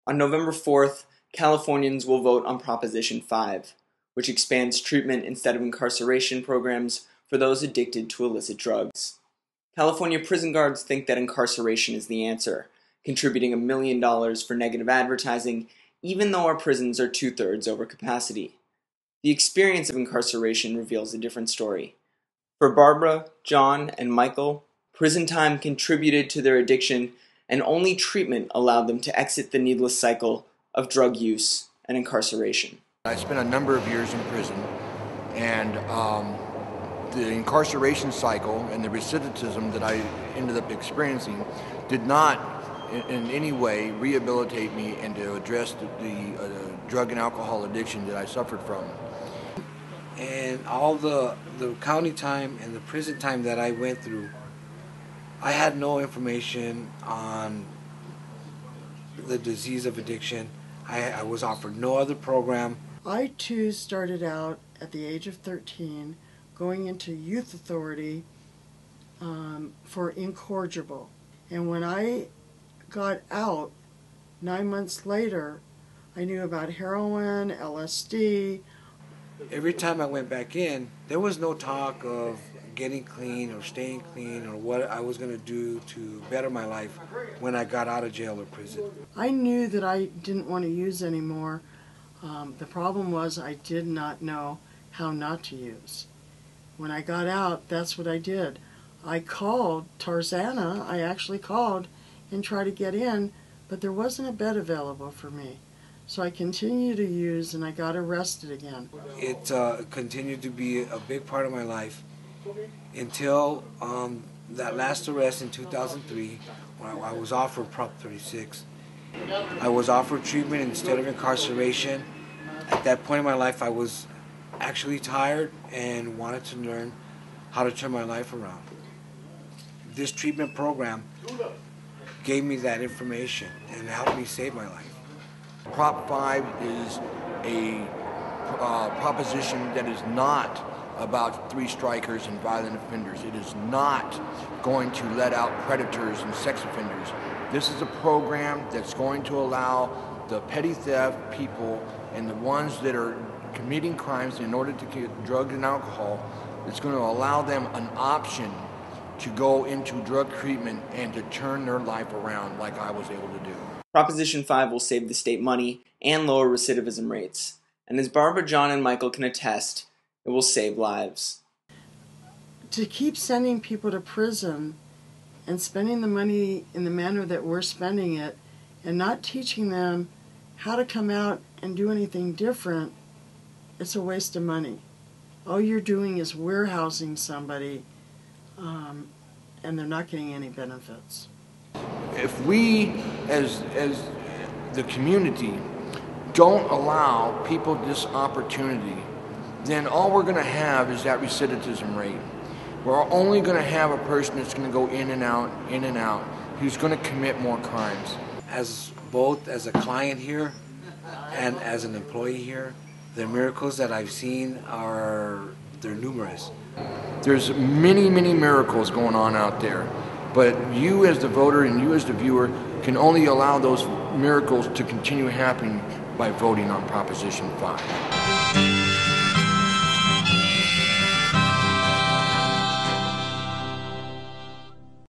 On November 4th, Californians will vote on Proposition 5, which expands treatment instead of incarceration programs for those addicted to illicit drugs. California prison guards think that incarceration is the answer, contributing $1 million for negative advertising, even though our prisons are 2/3 over capacity. The experience of incarceration reveals a different story. For Barbara, John, and Michael, prison time contributed to their addiction, and only treatment allowed them to exit the needless cycle of drug use and incarceration. I spent a number of years in prison, and the incarceration cycle and the recidivism that I ended up experiencing did not in any way rehabilitate me and to address the drug and alcohol addiction that I suffered from. And all the county time and the prison time that I went through, I had no information on the disease of addiction. I was offered no other program. I too started out at the age of 13 going into youth authority for incorrigible. And when I got out, 9 months later, I knew about heroin, LSD. Every time I went back in, there was no talk of getting clean or staying clean or what I was going to do to better my life when I got out of jail or prison. I knew that I didn't want to use anymore. The problem was I did not know how not to use. When I got out, that's what I did. I called Tarzana. I actually called and tried to get in, but there wasn't a bed available for me. So I continued to use, and I got arrested again. It continued to be a big part of my life until that last arrest in 2003, when I was offered Prop 36. I was offered treatment instead of incarceration. At that point in my life, I was actually tired and wanted to learn how to turn my life around. This treatment program gave me that information and helped me save my life. Prop 5 is a proposition that is not about three strikers and violent offenders. It is not going to let out predators and sex offenders. This is a program that's going to allow the petty theft people and the ones that are committing crimes in order to get drugs and alcohol, it's going to allow them an option to go into drug treatment and to turn their life around like I was able to do. Proposition 5 will save the state money and lower recidivism rates. And as Barbara, John, and Michael can attest, it will save lives. To keep sending people to prison and spending the money in the manner that we're spending it and not teaching them how to come out and do anything different, it's a waste of money. All you're doing is warehousing somebody and they're not getting any benefits. If we, as the community, don't allow people this opportunity, then all we're going to have is that recidivism rate. We're only going to have a person that's going to go in and out, who's going to commit more crimes. As both as a client here and as an employee here, the miracles that I've seen they're numerous. There's many, many miracles going on out there, but you as the voter and you as the viewer can only allow those miracles to continue happening by voting on Proposition 5.